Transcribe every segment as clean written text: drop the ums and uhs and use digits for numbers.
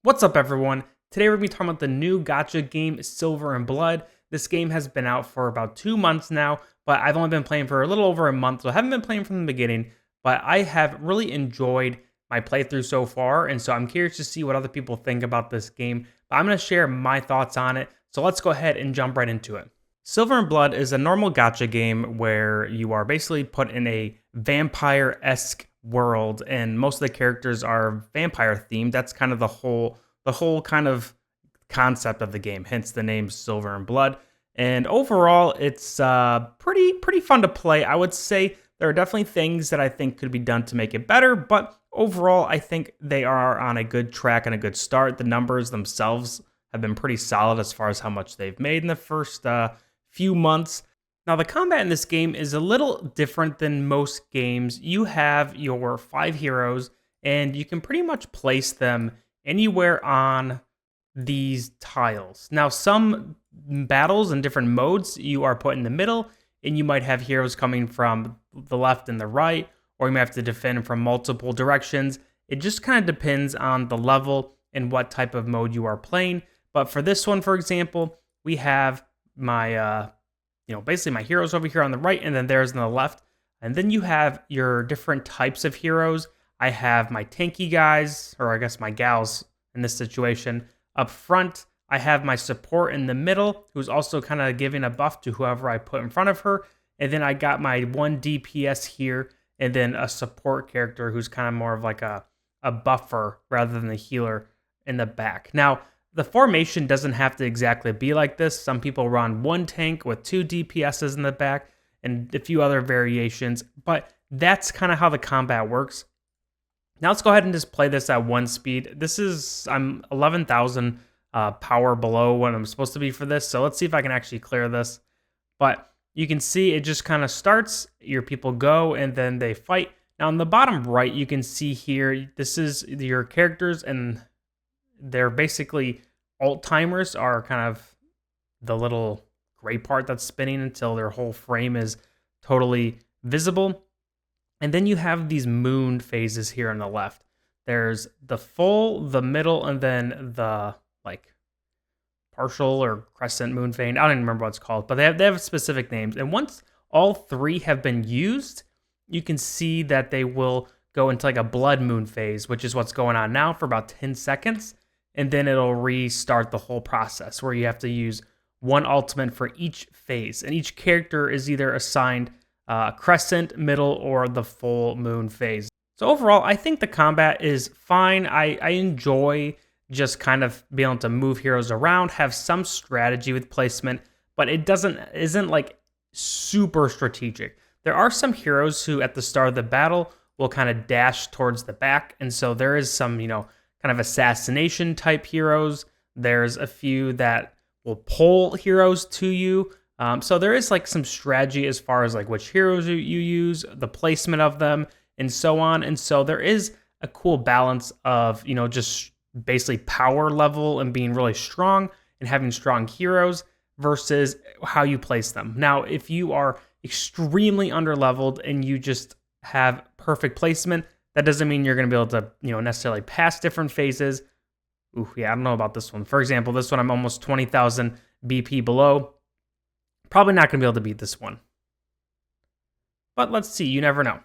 What's up, everyone? Today we're going to be talking about the new gacha game, Silver and Blood. This game has been out for about 2 months now, but I've only been playing for a little over a month, so I haven't been playing from the beginning, but I have really enjoyed my playthrough so far, and so I'm curious to see what other people think about this game, but I'm going to share my thoughts on it, so let's go ahead and jump right into it. Silver and Blood is a normal gacha game where you are basically put in a vampire-esque world, and most of the characters are vampire themed. That's kind of the whole kind of concept of the game, hence the name Silver and Blood. And overall, it's pretty fun to play. I would say there are definitely things that I think could be done to make it better, but overall, I think they are on a good track and a good start. The numbers themselves have been pretty solid as far as how much they've made in the first few months. Now, the combat in this game is a little different than most games. You have your 5 heroes, and you can pretty much place them anywhere on these tiles. Now, some battles and different modes, you are put in the middle, and you might have heroes coming from the left and the right, or you might have to defend from multiple directions. It just kind of depends on the level and what type of mode you are playing. But for this one, for example, we have my basically my heroes over here on the right, and then theirs on the left. And then you have your different types of heroes. I have my tanky guys, or I guess my gals in this situation. Up front, I have my support in the middle, who's also kind of giving a buff to whoever I put in front of her. And then I got my 1 DPS here, and then a support character who's kind of more of like a buffer rather than the healer in the back. Now, the formation doesn't have to exactly be like this. Some people run 1 tank with 2 DPSs in the back and a few other variations, but that's kind of how the combat works. Now let's go ahead and just play this at 1 speed. I'm 11,000 power below what I'm supposed to be for this, so let's see if I can actually clear this. But you can see it just kind of starts, your people go, and then they fight. Now on the bottom right, you can see here, this is your characters, and they're basically alt timers are kind of the little gray part that's spinning until their whole frame is totally visible. And then you have these moon phases here on the left. There's the full, the middle, and then the like partial or crescent moon phase. I don't even remember what it's called, but they have specific names. And once all 3 have been used, you can see that they will go into like a blood moon phase, which is what's going on now for about 10 seconds. And then it'll restart the whole process where you have to use 1 ultimate for each phase. And each character is either assigned crescent, middle, or the full moon phase. So overall, I think the combat is fine. I enjoy just kind of being able to move heroes around, have some strategy with placement, but it isn't like super strategic. There are some heroes who at the start of the battle will kind of dash towards the back, and so there is some, kind of assassination type heroes. There's a few that will pull heroes to you. So there is like some strategy as far as like which heroes you use, the placement of them, and so on. And so there is a cool balance of, just basically power level and being really strong and having strong heroes versus how you place them. Now, if you are extremely underleveled and you just have perfect placement, that doesn't mean you're going to be able to, necessarily pass different phases. Ooh, yeah, I don't know about this one. For example, this one I'm almost 20,000 BP below. Probably not going to be able to beat this one. But let's see, you never know.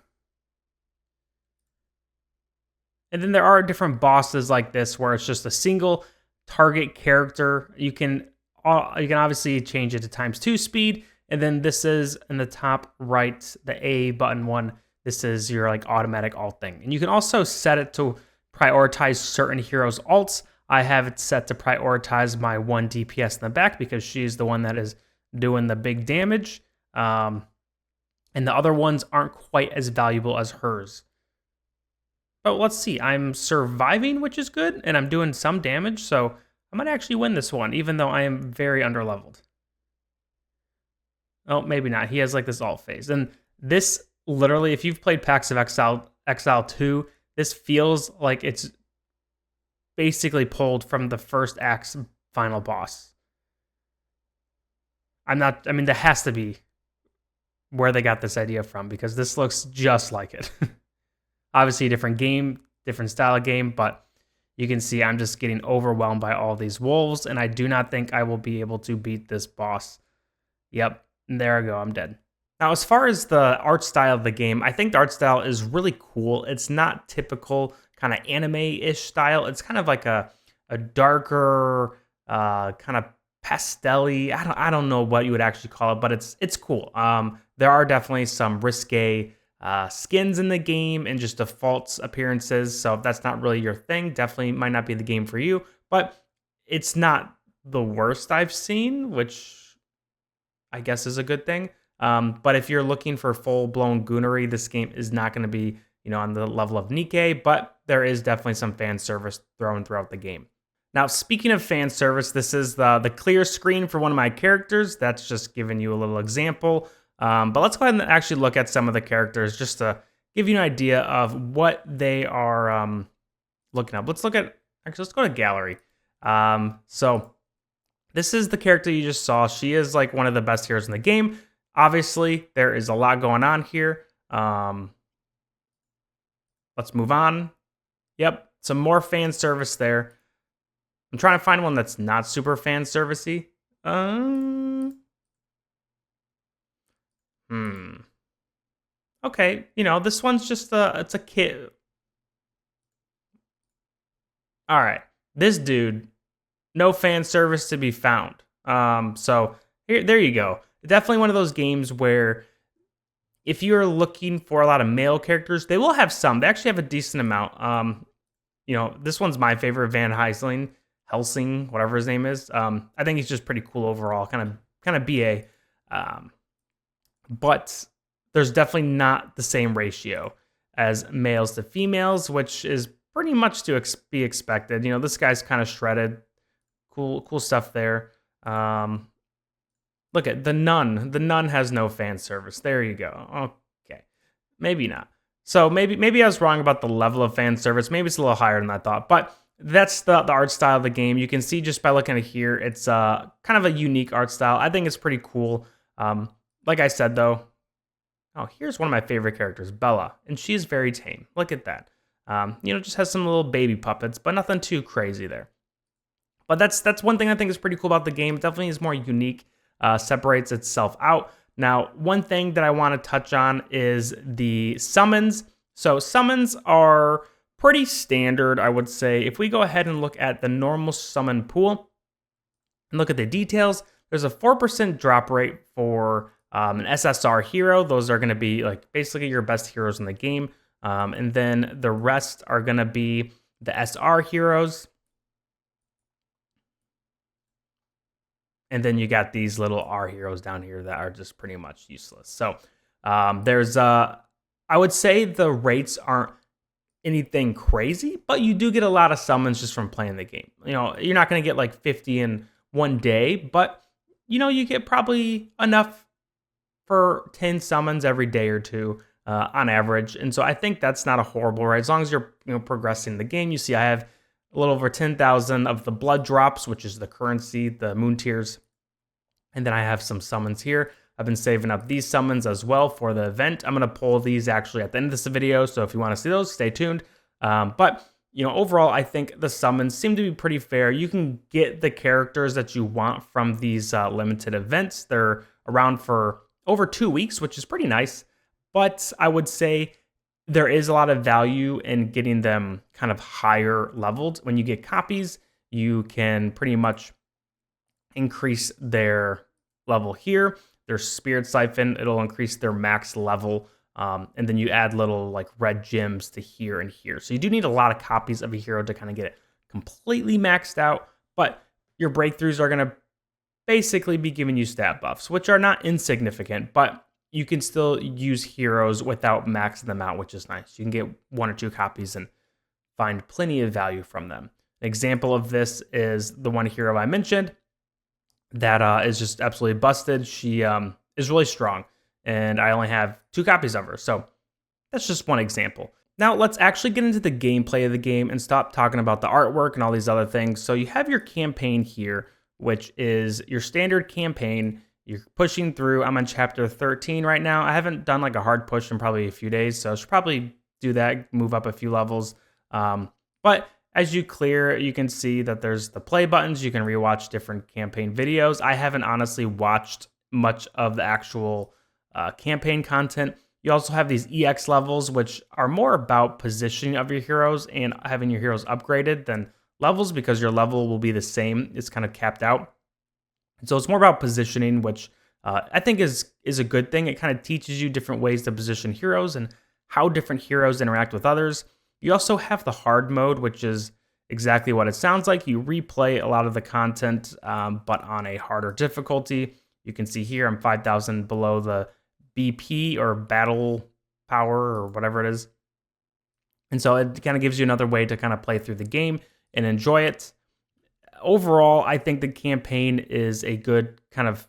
And then there are different bosses like this where it's just a single target character. You can obviously change it to ×2 speed. And then this is in the top right, the A button one. This is your like automatic alt thing. And you can also set it to prioritize certain heroes' alts. I have it set to prioritize my 1 DPS in the back because she's the one that is doing the big damage. And the other ones aren't quite as valuable as hers. But let's see, I'm surviving, which is good, and I'm doing some damage, so I might actually win this one, even though I am very underleveled. Oh, maybe not. He has like this alt phase. And this literally, if you've played Pax of Exile 2, this feels like it's basically pulled from the first act's final boss. There has to be where they got this idea from because this looks just like it. Obviously a different game, different style of game, but you can see I'm just getting overwhelmed by all these wolves, and I do not think I will be able to beat this boss. Yep, there I go, I'm dead. Now, as far as the art style of the game, I think the art style is really cool. It's not typical kind of anime-ish style. It's kind of like a darker, kind of pastel-y. I don't know what you would actually call it, but it's cool. There are definitely some risque skins in the game and just default appearances. So if that's not really your thing, definitely might not be the game for you. But it's not the worst I've seen, which I guess is a good thing. But if you're looking for full-blown goonery, this game is not going to be, on the level of Nikke, but there is definitely some fan service thrown throughout the game. Now, speaking of fan service, this is the clear screen for one of my characters. That's just giving you a little example. But let's go ahead and actually look at some of the characters just to give you an idea of what they are looking up. Let's go to gallery. So this is the character you just saw. She is like one of the best heroes in the game. Obviously, there is a lot going on here. Let's move on. Yep, some more fan service there. I'm trying to find one that's not super fan servicey. Okay, this one's just it's a kid. All right, this dude, no fan service to be found. So there you go. Definitely one of those games where if you're looking for a lot of male characters, they will have some. They actually have a decent amount. This one's my favorite, Van Helsing, whatever his name is. I think he's just pretty cool overall, kind of BA. But there's definitely not the same ratio as males to females, which is pretty much to be expected. This guy's kind of shredded. Cool stuff there. Look at the nun. The nun has no fan service. There you go. Okay, maybe not. So maybe I was wrong about the level of fan service. Maybe it's a little higher than I thought. But that's the art style of the game. You can see just by looking at here, it's kind of a unique art style. I think it's pretty cool. Like I said, though, here's one of my favorite characters, Bella, and she's very tame. Look at that. Just has some little baby puppets, but nothing too crazy there. But that's one thing I think is pretty cool about the game. It definitely is more unique, separates itself out. Now, one thing that I want to touch on is the summons. So summons are pretty standard, I would say. If we go ahead and look at the normal summon pool and look at the details, there's a 4% drop rate for an SSR hero. Those are going to be like basically your best heroes in the game. And then the rest are going to be the SR heroes. And then you got these little R heroes down here that are just pretty much useless. So there's, I would say the rates aren't anything crazy, but you do get a lot of summons just from playing the game. You're not going to get like 50 in one day, but you get probably enough for 10 summons every day or two on average. And so I think that's not a horrible rate. As long as you're progressing the game. You see I have a little over 10,000 of the blood drops, which is the currency, the moon tears. And then I have some summons here. I've been saving up these summons as well for the event. I'm going to pull these actually at the end of this video. So if you want to see those, stay tuned. But overall, I think the summons seem to be pretty fair. You can get the characters that you want from these limited events. They're around for over 2 weeks, which is pretty nice. But I would say there is a lot of value in getting them kind of higher leveled. When you get copies, you can pretty much increase their level here. Their Spirit Siphon, it'll increase their max level. And then you add little like red gems to here and here. So you do need a lot of copies of a hero to kind of get it completely maxed out. But your breakthroughs are going to basically be giving you stat buffs, which are not insignificant, but you can still use heroes without maxing them out, which is nice. You can get 1 or 2 copies and find plenty of value from them. An example of this is the one hero I mentioned that is just absolutely busted. She is really strong, and I only have 2 copies of her. So that's just one example. Now let's actually get into the gameplay of the game and stop talking about the artwork and all these other things. So you have your campaign here, which is your standard campaign. You're pushing through. I'm on chapter 13 right now. I haven't done like a hard push in probably a few days, so I should probably do that, move up a few levels. But as you clear, you can see that there's the play buttons. You can rewatch different campaign videos. I haven't honestly watched much of the actual campaign content. You also have these EX levels, which are more about positioning of your heroes and having your heroes upgraded than levels, because your level will be the same. It's kind of capped out. And so it's more about positioning, which I think is a good thing. It kind of teaches you different ways to position heroes and how different heroes interact with others. You also have the hard mode, which is exactly what it sounds like. You replay a lot of the content, but on a harder difficulty. You can see here I'm 5,000 below the BP, or battle power, or whatever it is. And so it kind of gives you another way to kind of play through the game and enjoy it. Overall, I think the campaign is a good kind of,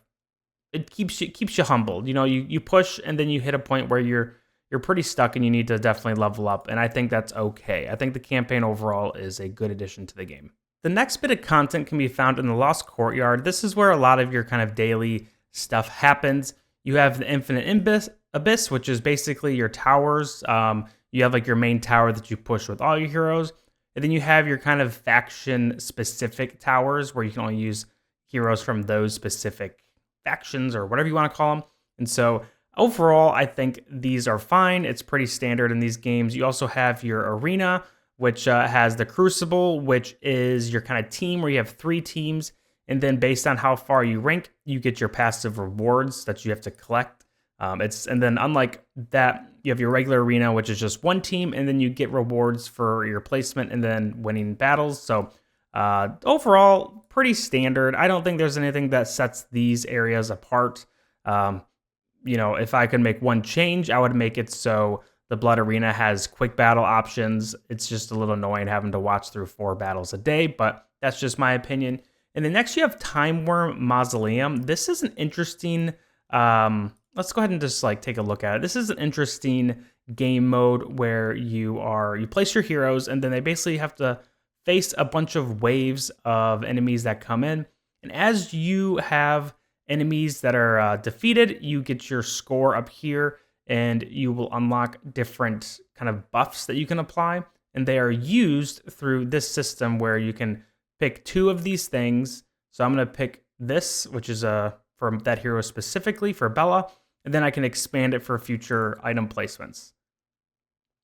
it keeps you humbled. You know, you push and then you hit a point where you're pretty stuck and you need to definitely level up. And I think that's okay. I think the campaign overall is a good addition to the game. The next bit of content can be found in the Lost Courtyard. This is where a lot of your kind of daily stuff happens. You have the Infinite Abyss, which is basically your towers. You have like your main tower that you push with all your heroes. And then you have your kind of faction-specific towers where you can only use heroes from those specific factions, or whatever you want to call them. And so overall, I think these are fine. It's pretty standard in these games. You also have your arena, which has the Crucible, which is your kind of team where you have 3 teams. And then based on how far you rank, you get your passive rewards that you have to collect. And then unlike that, you have your regular arena, which is just 1 team, and then you get rewards for your placement and then winning battles. So overall, pretty standard. I don't think there's anything that sets these areas apart. You know, if I could make one change, I would make it so the Blood Arena has quick battle options. It's just a little annoying having to watch through 4 battles a day, but that's just my opinion. And then next you have Time Worm Mausoleum. This is an interesting, let's go ahead and just like take a look at it. This is an interesting game mode where you place your heroes and then they basically have to face a bunch of waves of enemies that come in. And as you have enemies that are defeated, you get your score up here and you will unlock different kind of buffs that you can apply. And they are used through this system where you can pick 2 of these things. So I'm going to pick this, which is for that hero specifically, for Bella, and then I can expand it for future item placements.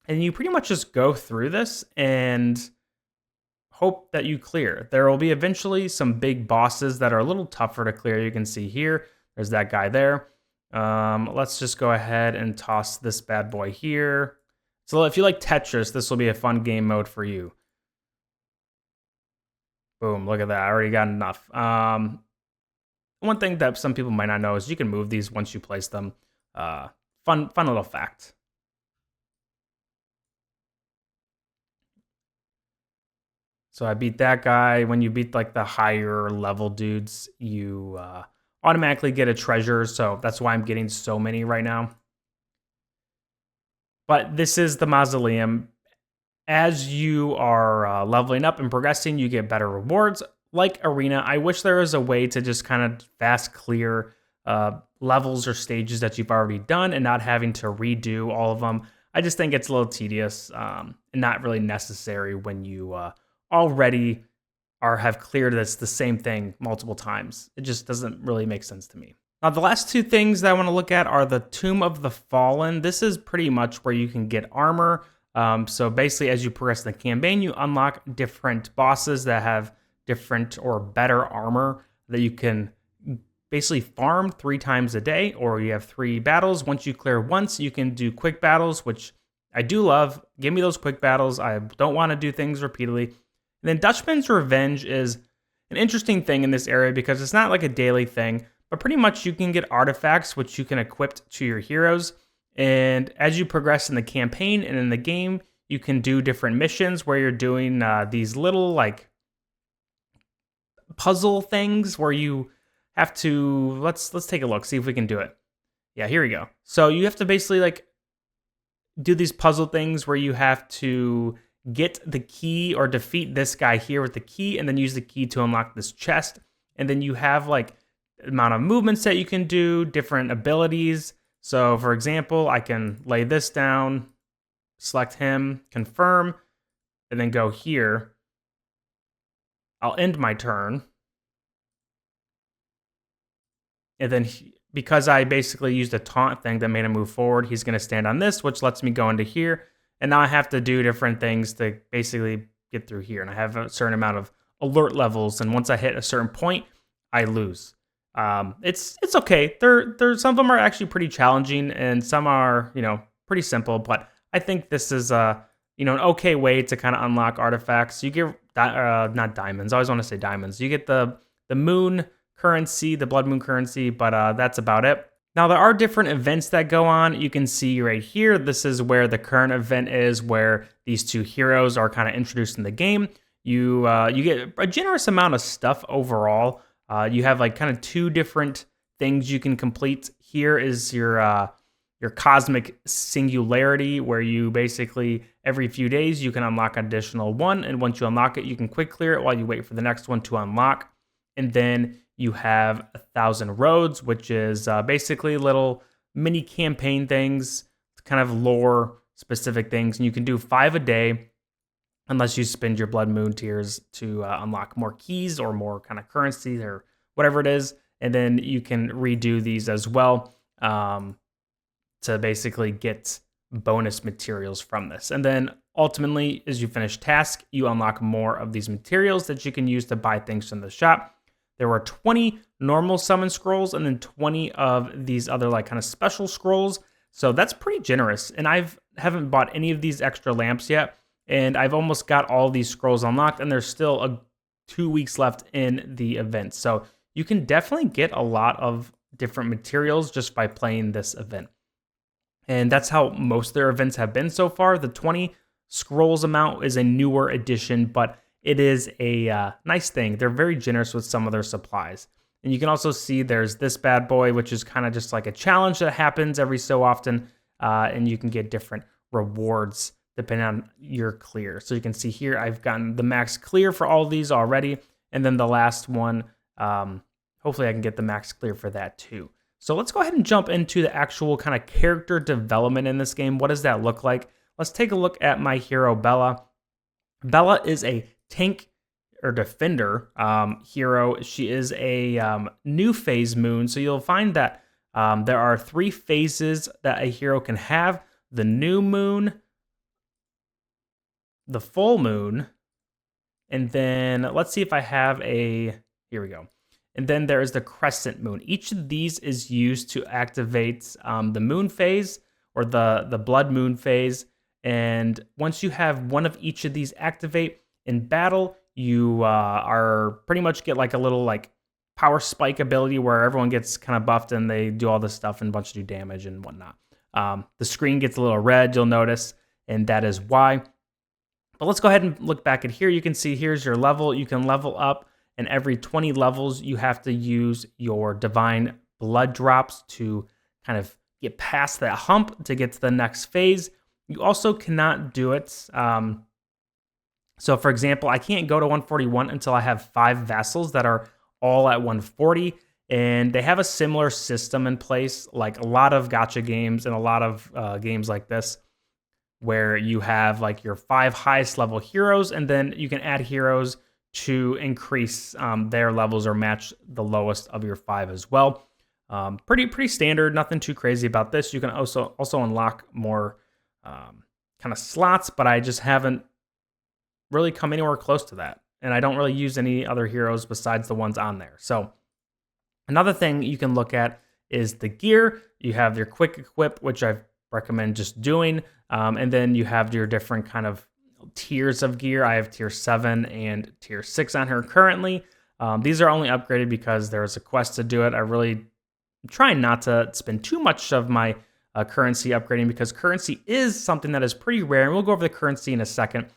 And you pretty much just go through this and hope that you clear. There will be eventually some big bosses that are a little tougher to clear. You can see here, there's that guy there. Let's just go ahead and toss this bad boy here. So if you like Tetris, this will be a fun game mode for you. Boom, look at that. I already got enough. One thing that some people might not know is you can move these once you place them. Fun little fact. So I beat that guy. When you beat like the higher level dudes, you automatically get a treasure. So that's why I'm getting so many right now. But this is the Mausoleum. As you are leveling up and progressing, you get better rewards. Like Arena, I wish there was a way to just kind of fast clear levels or stages that you've already done and not having to redo all of them. I just think it's a little tedious and not really necessary when you already have cleared the same thing multiple times. It just doesn't really make sense to me. Now, the last 2 things that I want to look at are the Tomb of the Fallen. This is pretty much where you can get armor. So basically, as you progress in the campaign, you unlock different bosses that have different or better armor that you can basically farm 3 times a day, or you have 3 battles. Once you clear once, you can do quick battles, which I do love. Give me those quick battles. I don't want to do things repeatedly. And then Dutchman's Revenge is an interesting thing in this area because it's not like a daily thing, but pretty much you can get artifacts which you can equip to your heroes. And as you progress in the campaign and in the game, you can do different missions where you're doing these little like puzzle things where you have to, let's take a look, see if we can do it. Yeah, here we go. So you have to basically like do these puzzle things where you have to get the key or defeat this guy here with the key and then use the key to unlock this chest. And then you have like amount of movements that you can do, different abilities. So for example, I can lay this down, select him, confirm, and then go here. I'll end my turn. And then because I basically used a taunt thing that made him move forward, he's going to stand on this, which lets me go into here. And now I have to do different things to basically get through here. And I have a certain amount of alert levels. And once I hit a certain point, I lose. It's okay. Some of them are actually pretty challenging, and some are pretty simple. But I think this is an okay way to kind of unlock artifacts. You get not diamonds. I always want to say diamonds. You get the moon currency, the blood moon currency, but that's about it. Now there are different events that go on. You can see right here, this is where the current event is, where these two heroes are kind of introduced in the game. You get a generous amount of stuff overall. You have like kind of two different things you can complete. Here is your cosmic singularity, where you basically every few days you can unlock an additional one, and once you unlock it, you can quick clear it while you wait for the next one to unlock. And then you have 1,000 roads, which is basically little mini campaign things, kind of lore specific things, and you can do 5 a day, unless you spend your blood moon tiers to unlock more keys or more kind of currency or whatever it is. And then you can redo these as well to basically get bonus materials from this. And then ultimately, as you finish task, you unlock more of these materials that you can use to buy things from the shop. There were 20 normal summon scrolls and then 20 of these other like kind of special scrolls. So that's pretty generous. And haven't bought any of these extra lamps yet. And I've almost got all these scrolls unlocked, and there's still 2 weeks left in the event. So you can definitely get a lot of different materials just by playing this event. And that's how most of their events have been so far. The 20 scrolls amount is a newer addition, but it is a nice thing. They're very generous with some of their supplies. And you can also see there's this bad boy, which is kind of just like a challenge that happens every so often. And you can get different rewards depending on your clear. So you can see here, I've gotten the max clear for all of these already. And then the last one, hopefully I can get the max clear for that too. So let's go ahead and jump into the actual kind of character development in this game. What does that look like? Let's take a look at my hero, Bella. Bella is a tank or defender hero. She is a new phase moon. So you'll find that there are 3 phases that a hero can have: the new moon, the full moon, and then let's see if I have here we go. And then there is the crescent moon. Each of these is used to activate the moon phase or the blood moon phase. And once you have one of each of these activate in battle, you are pretty much get like a little like power spike ability where everyone gets kind of buffed and they do all this stuff and a bunch of do damage and whatnot. The screen gets a little red, you'll notice, and that is why. But let's go ahead and look back at here. You can see here's your level. You can level up, and every 20 levels, you have to use your divine blood drops to kind of get past that hump to get to the next phase. You also cannot do it. So for example, I can't go to 141 until I have 5 vassals that are all at 140. And they have a similar system in place, like a lot of gacha games and a lot of games like this, where you have like your 5 highest level heroes, and then you can add heroes to increase their levels or match the lowest of your 5 as well. Pretty standard, nothing too crazy about this. You can also unlock more kind of slots, but I just haven't really come anywhere close to that. And I don't really use any other heroes besides the ones on there. So another thing you can look at is the gear. You have your quick equip, which I recommend just doing. And then you have your different kind of tiers of gear. I have tier 7 and tier 6 on here currently. These are only upgraded because there's a quest to do it. I really try not to spend too much of my currency upgrading, because currency is something that is pretty rare. And we'll go over the currency in a second.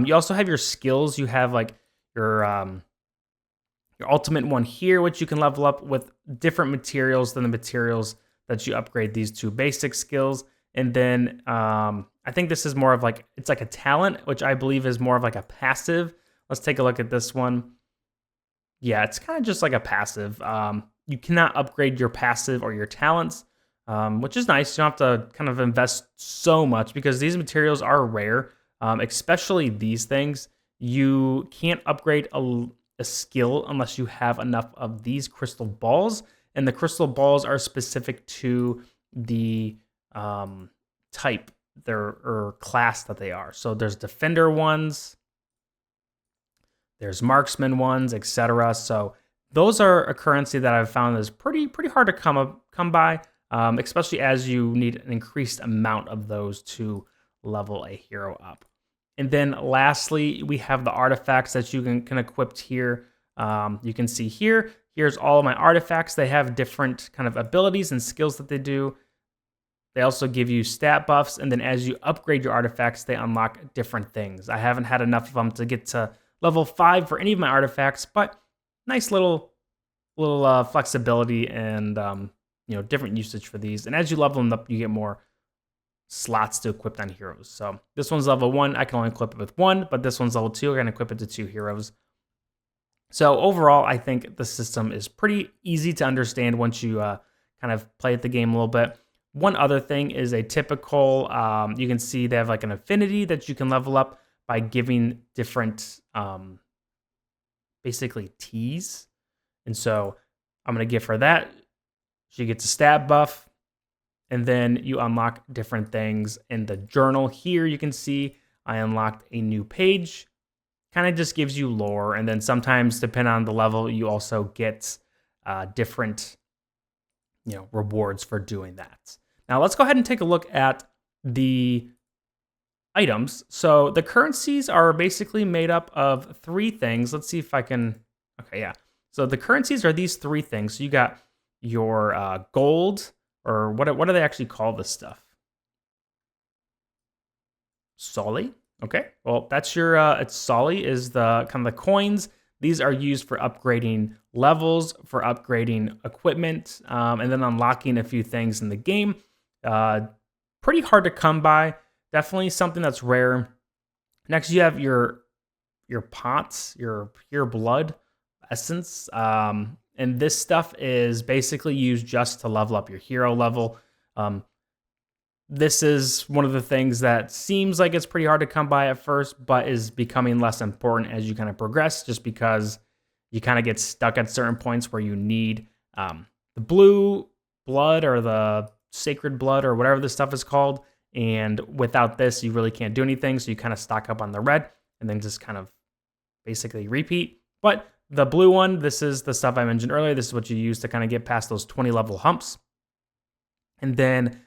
You also have your skills. You have like your ultimate one here, which you can level up with different materials than the materials that you upgrade these 2 basic skills. And then I think this is more of like, it's like a talent, which I believe is more of like a passive. Let's take a look at this one. Yeah, it's kind of just like a passive. You cannot upgrade your passive or your talents, which is nice. You don't have to kind of invest so much because these materials are rare, especially these things. You can't upgrade a skill unless you have enough of these crystal balls. And the crystal balls are specific to the type or class that they are. So there's defender ones, there's marksman ones, etc. So those are a currency that I've found is pretty hard to come by, especially as you need an increased amount of those to level a hero up. And then lastly, we have the artifacts that you can equip here. You can see here's all of my artifacts. They have different kind of abilities and skills that they do. They also give you stat buffs, and then as you upgrade your artifacts, they unlock different things. I haven't had enough of them to get to level 5 for any of my artifacts, but nice little flexibility and different usage for these. And as you level them up, you get more slots to equip on heroes. So this one's level 1. I can only equip it with 1, but this one's level 2. I can equip it to 2 heroes. So overall, I think the system is pretty easy to understand once you kind of play the game a little bit. One other thing is a typical, you can see they have like an affinity that you can level up by giving different, basically T's. And so I'm going to give her that. She gets a stat buff. And then you unlock different things. In the journal here, you can see I unlocked a new page. Kind of just gives you lore. And then sometimes, depending on the level, you also get different rewards for doing that. Now let's go ahead and take a look at the items. So the currencies are basically made up of 3 things. Let's see if I can, okay, yeah. So the currencies are these 3 things. So you got your gold, or what do they actually call this stuff? Solly. Okay, well that's your, it's Solly is the kind of the coins. These are used for upgrading levels, for upgrading equipment, and then unlocking a few things in the game. Pretty hard to come by. Definitely something that's rare. Next, you have your pots, your pure blood essence. And this stuff is basically used just to level up your hero level. This is one of the things that seems like it's pretty hard to come by at first, but is becoming less important as you kind of progress, just because you kind of get stuck at certain points where you need the blue blood or the sacred blood or whatever this stuff is called. And without this, you really can't do anything. So you kind of stock up on the red and then just kind of basically repeat. But the blue one, this is the stuff I mentioned earlier. This is what you use to kind of get past those 20 level humps. And then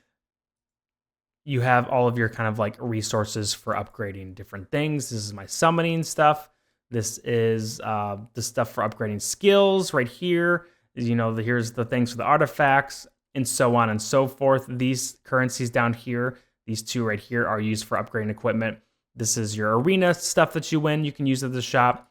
you have all of your kind of like resources for upgrading different things. This is my summoning stuff. This is the stuff for upgrading skills right here. Here's the things for the artifacts and so on and so forth. These currencies down here, these 2 right here, are used for upgrading equipment. This is your arena stuff that you win. You can use at the shop.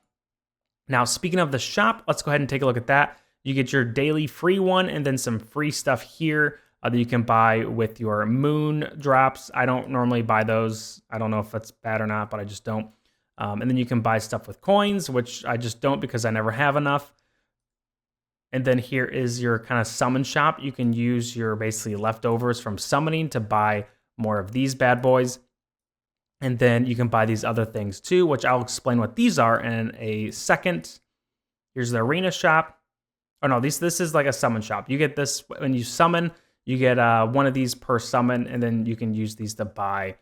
Now, speaking of the shop, let's go ahead and take a look at that. You get your daily free one and then some free stuff here that you can buy with your moon drops. I don't normally buy those. I don't know if that's bad or not, but I just don't. And then you can buy stuff with coins, which I just don't because I never have enough. And then here is your kind of summon shop. You can use your basically leftovers from summoning to buy more of these bad boys. And then you can buy these other things too, which I'll explain what these are in a second. Here's the arena shop. Oh no, this is like a summon shop. You get this when you summon. You get one of these per summon, and then you can use these to buy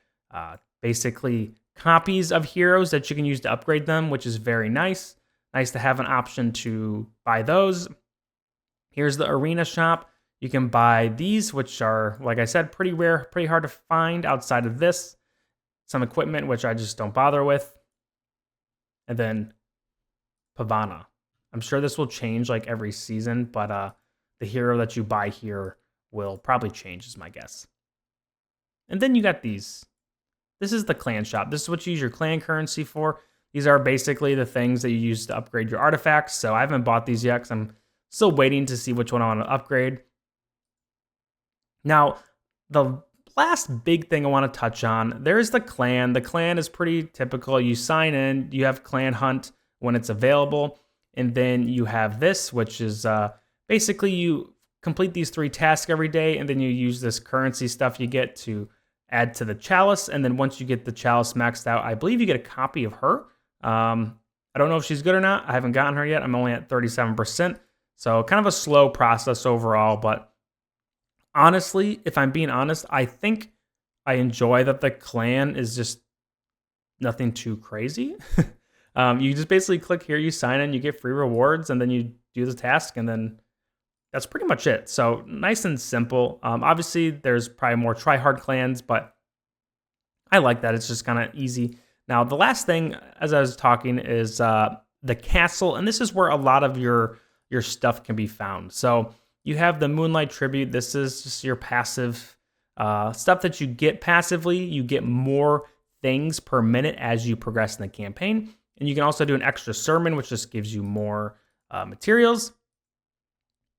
basically copies of heroes that you can use to upgrade them, which is very nice. Nice to have an option to buy those. Here's the arena shop. You can buy these, which are, like I said, pretty rare, pretty hard to find outside of this. Some equipment, which I just don't bother with. And then Pavana. I'm sure this will change like every season, but the hero that you buy here will probably change, is my guess. And then you got these. This is the clan shop. This is what you use your clan currency for. These are basically the things that you use to upgrade your artifacts. So I haven't bought these yet because I'm still waiting to see which one I want to upgrade. Now, the last big thing I want to touch on, there's the clan. The clan is pretty typical. You sign in, you have clan hunt when it's available. And then you have this, which is basically you complete these 3 tasks every day, and then you use this currency stuff you get to add to the chalice. And then once you get the chalice maxed out, I believe you get a copy of her. I don't know if she's good or not. I haven't gotten her yet. I'm only at 37%. So kind of a slow process overall. But honestly, if I'm being honest, I think I enjoy that the clan is just nothing too crazy. You just basically click here, you sign in, you get free rewards, and then you do the task, and then that's pretty much it. So nice and simple. Obviously, there's probably more try-hard clans, but I like that. It's just kind of easy. Now, the last thing, as I was talking, is the castle, and this is where a lot of your stuff can be found. So you have the Moonlight Tribute. This is just your passive stuff that you get passively. You get more things per minute as you progress in the campaign. And you can also do an extra sermon, which just gives you more materials.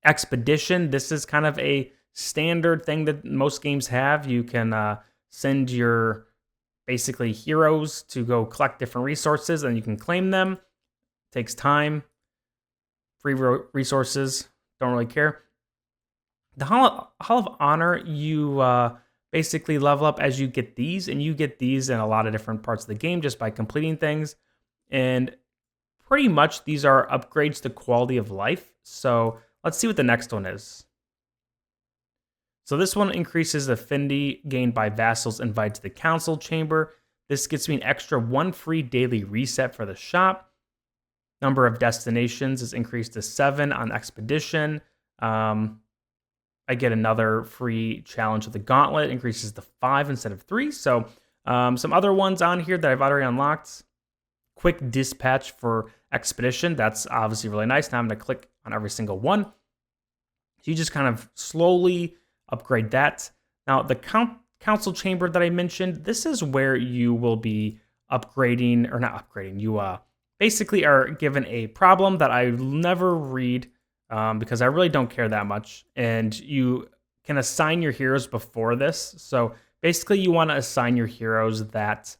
Expedition, this is kind of a standard thing that most games have. You can send your basically heroes to go collect different resources, and you can claim them. Takes time. Free resources, don't really care. The Hall of Honor, you basically level up as you get these, and you get these in a lot of different parts of the game just by completing things. And pretty much these are upgrades to quality of life. So let's see what the next one is. So this one increases affinity gained by vassals invited to the council chamber. This gets me an extra 1 free daily reset for the shop. Number of destinations is increased to 7 on expedition. I get another free challenge of the gauntlet, increases to 5 instead of 3. So some other ones on here that I've already unlocked. Quick dispatch for expedition. That's obviously really nice. Now I'm going to click on every single one. So you just kind of slowly upgrade that. Now the council chamber that I mentioned, this is where you will be upgrading, or not upgrading, you basically are given a problem that I never read because I really don't care that much. And you can assign your heroes before this. So basically you want to assign your heroes that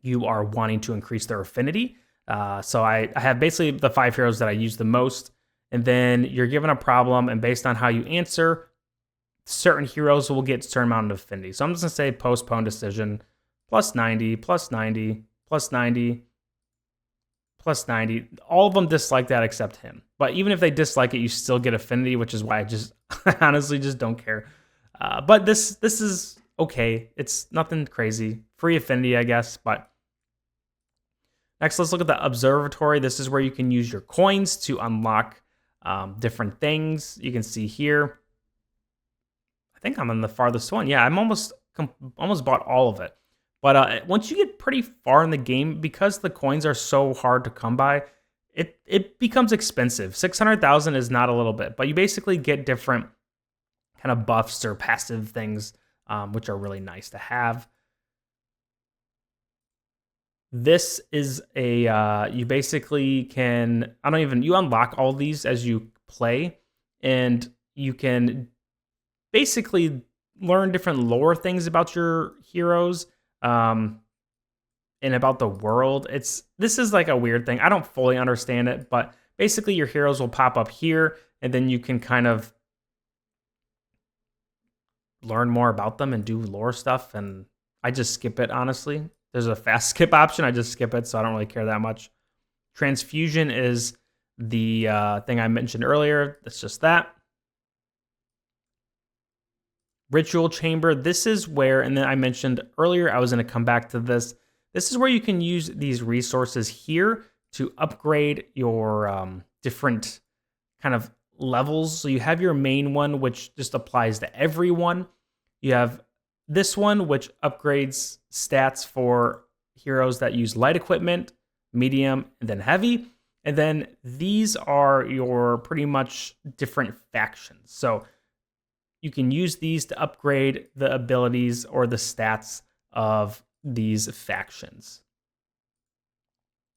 you are wanting to increase their affinity. So I have basically the 5 heroes that I use the most. And then you're given a problem, and based on how you answer, certain heroes will get certain amount of affinity. So I'm just going to say postpone decision, plus 90, plus 90, plus 90, plus 90. All of them dislike that except him. But even if they dislike it, you still get affinity, which is why I just honestly just don't care. But this is okay. It's nothing crazy. Free affinity, I guess. But next, let's look at the observatory. This is where you can use your coins to unlock different things. You can see here. I think I'm on the farthest one. Yeah, I'm almost bought all of it. But once you get pretty far in the game, because the coins are so hard to come by, it becomes expensive. 600,000 is not a little bit, but you basically get different kind of buffs or passive things, which are really nice to have. This is a, you basically can, you unlock all these as you play, and you can basically learn different lore things about your heroes, and about the world. This is like a weird thing. I don't fully understand it, but basically your heroes will pop up here, and then you can kind of learn more about them and do lore stuff, and I just skip it, honestly. There's a fast skip option. I just skip it, so I don't really care that much. Transfusion is the thing I mentioned earlier. That's just that. Ritual chamber. This is where, and then I mentioned earlier, I was going to come back to this. This is where you can use these resources here to upgrade your different kind of levels. So you have your main one, which just applies to everyone. You have this one, which upgrades stats for heroes that use light equipment, medium, and then heavy. And then these are your pretty much different factions. So you can use these to upgrade the abilities or the stats of these factions.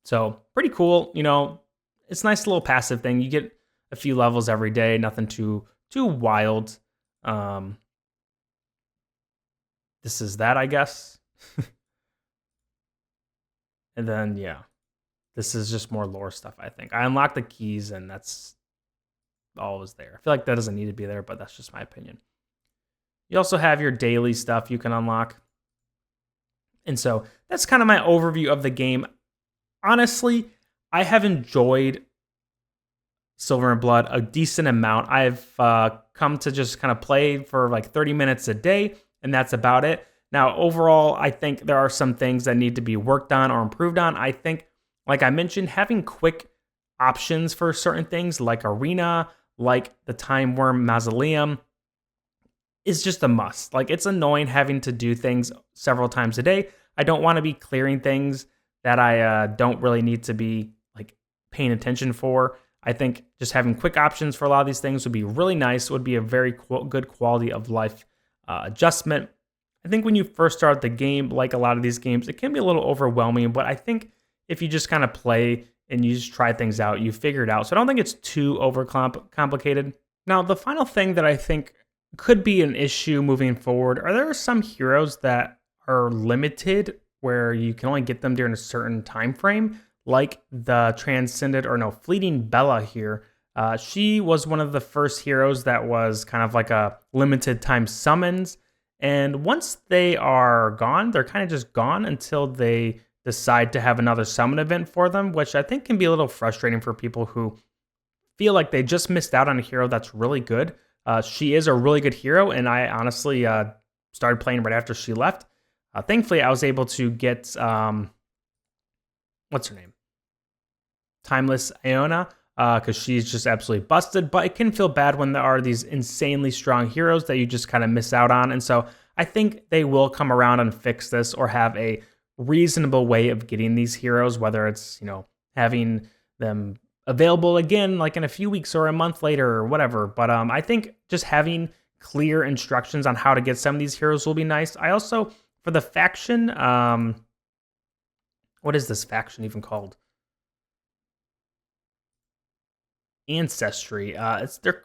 So pretty cool. You know, it's a nice little passive thing. You get a few levels every day, nothing too wild. This is that, I guess. And then, yeah, this is just more lore stuff, I think. I unlocked the keys, and that's all was there. I feel like that doesn't need to be there, but that's just my opinion. You also have your daily stuff you can unlock. And so that's kind of my overview of the game. Honestly, I have enjoyed Silver and Blood a decent amount. I've come to just kind of play for like 30 minutes a day, and that's about it. Now, overall, I think there are some things that need to be worked on or improved on. I think, like I mentioned, having quick options for certain things like Arena, like the Time Worm Mausoleum, is just a must. Like, it's annoying having to do things several times a day. I don't want to be clearing things that I don't really need to be like paying attention for. I think just having quick options for a lot of these things would be really nice. It would be a very good quality of life adjustment. I think when you first start the game, like a lot of these games, it can be a little overwhelming, but I think if you just kind of play and you just try things out, you figure it out. So I don't think it's too complicated. Now, the final thing that I think could be an issue moving forward are there some heroes that are limited where you can only get them during a certain time frame, like the Fleeting Bella here. She was one of the first heroes that was kind of like a limited time summons. And once they are gone, they're kind of just gone until they decide to have another summon event for them, which I think can be a little frustrating for people who feel like they just missed out on a hero that's really good. She is a really good hero, and I honestly started playing right after she left. Thankfully, I was able to get, what's her name? Timeless Iona, because she's just absolutely busted. But it can feel bad when there are these insanely strong heroes that you just kind of miss out on. And so I think they will come around and fix this or have a reasonable way of getting these heroes, whether it's, having them available again like in a few weeks or a month later or whatever. But I think just having clear instructions on how to get some of these heroes will be nice. I also, for the faction, what is this faction even called? Ancestry. They're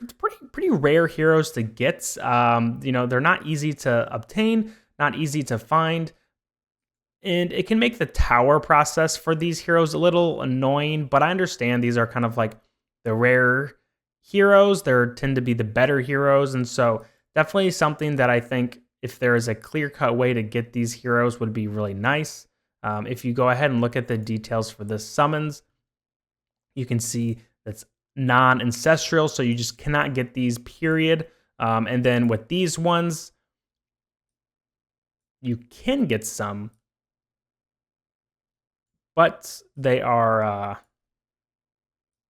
pretty rare heroes to get. They're not easy to obtain, not easy to find, and it can make the tower process for these heroes a little annoying. But I understand these are kind of like the rare heroes. They tend to be the better heroes, and so definitely something that I think if there is a clear-cut way to get these heroes would be really nice. If you go ahead and look at the details for this summons, you can see that's non-ancestral, so you just cannot get these, period. And then with these ones, you can get some, but they are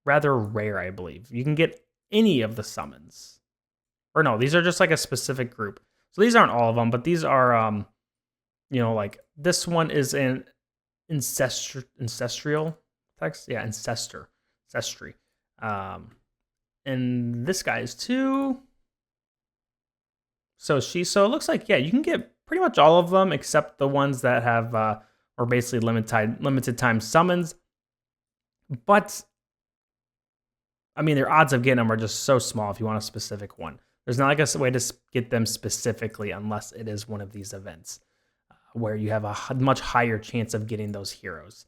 rather rare, I believe. You can get any of the summons. Or no, these are just like a specific group. So these aren't all of them, but these are, like this one is an ancestral text. Yeah, ancestry. And this guy is too. So it looks like, yeah, you can get pretty much all of them except the ones that have are basically limited time summons. But I mean, their odds of getting them are just so small if you want a specific one. There's not like a way to get them specifically unless it is one of these events where you have a much higher chance of getting those heroes.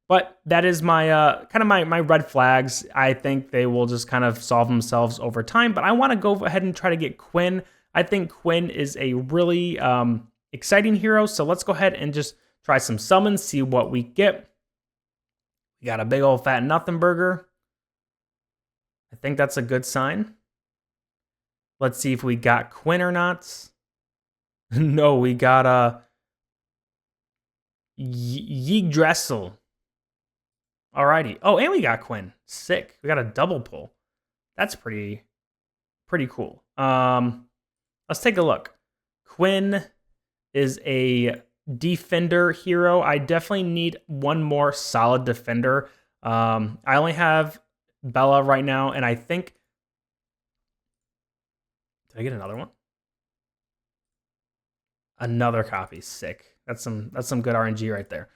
But that is my kind of my red flags. I think they will just kind of solve themselves over time. But I want to go ahead and try to get Quinn. I think Quinn is a really exciting hero. So let's go ahead and just try some summons, see what we get. We got a big old fat nothing burger. I think that's a good sign. Let's see if we got Quinn or not. No, we got a Yggdrasil. Alrighty. Oh, and we got Quinn. Sick. We got a double pull. That's pretty cool. Let's take a look. Quinn is a defender hero. I definitely need one more solid defender. I only have Bella right now, and I think... Did I get another one? Another copy. Sick. That's some good RNG right there.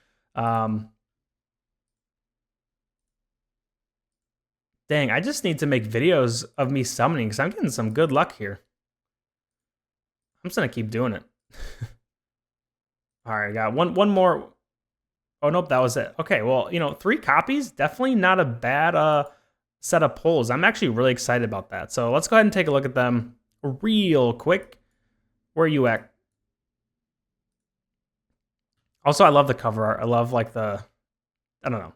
Dang, I just need to make videos of me summoning because I'm getting some good luck here. I'm just going to keep doing it. All right, I got one more. Oh, nope, that was it. Okay, well, 3 copies, definitely not a bad set of pulls. I'm actually really excited about that. So let's go ahead and take a look at them real quick. Where are you at? Also, I love the cover art. I love like I don't know.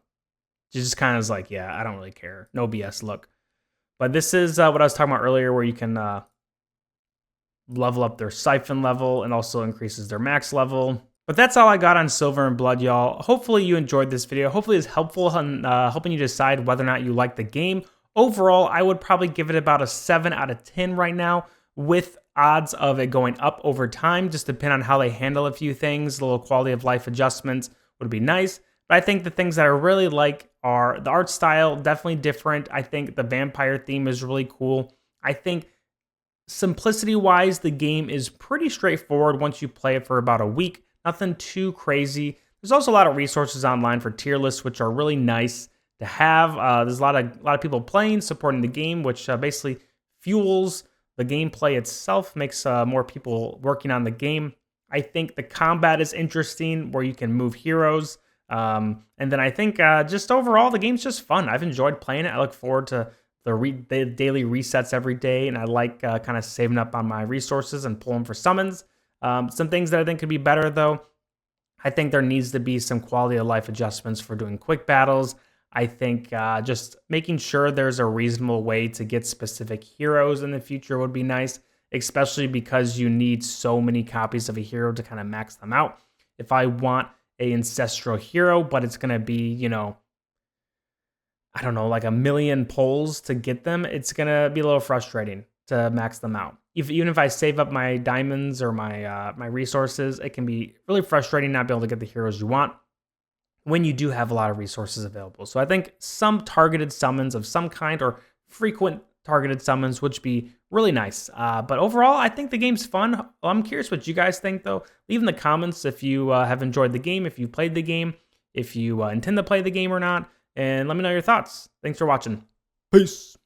It just kind of is like, yeah, I don't really care. No BS look. But this is what I was talking about earlier, where you can level up their siphon level and also increases their max level. But that's all I got on Silver and Blood, y'all. Hopefully you enjoyed this video. Hopefully it's helpful in helping you decide whether or not you like the game. Overall, I would probably give it about a 7 out of 10 right now, with odds of it going up over time, just depend on how they handle a few things. A little quality of life adjustments would be nice. But I think the things that I really like are the art style, definitely different. I think the vampire theme is really cool. I think simplicity-wise, the game is pretty straightforward once you play it for about a week. Nothing too crazy. There's also a lot of resources online for tier lists, which are really nice to have. There's a lot of people playing, supporting the game, which basically fuels the gameplay itself, makes more people working on the game. I think the combat is interesting, where you can move heroes. And then I think just overall, the game's just fun. I've enjoyed playing it. I look forward to the daily resets every day, and I like kind of saving up on my resources and pulling for summons. Some things that I think could be better, though. I think there needs to be some quality of life adjustments for doing quick battles. I think just making sure there's a reasonable way to get specific heroes in the future would be nice, especially because you need so many copies of a hero to kind of max them out. If I want an ancestral hero, but it's going to be, you know, I don't know, like a million pulls to get them, it's going to be a little frustrating to max them out. Even if I save up my diamonds or my my resources, it can be really frustrating not be able to get the heroes you want when you do have a lot of resources available. So I think some targeted summons of some kind, or frequent targeted summons, would be really nice. But overall, I think the game's fun. I'm curious what you guys think, though. Leave in the comments if you have enjoyed the game, if you played the game, if you intend to play the game or not, and let me know your thoughts. Thanks for watching. Peace.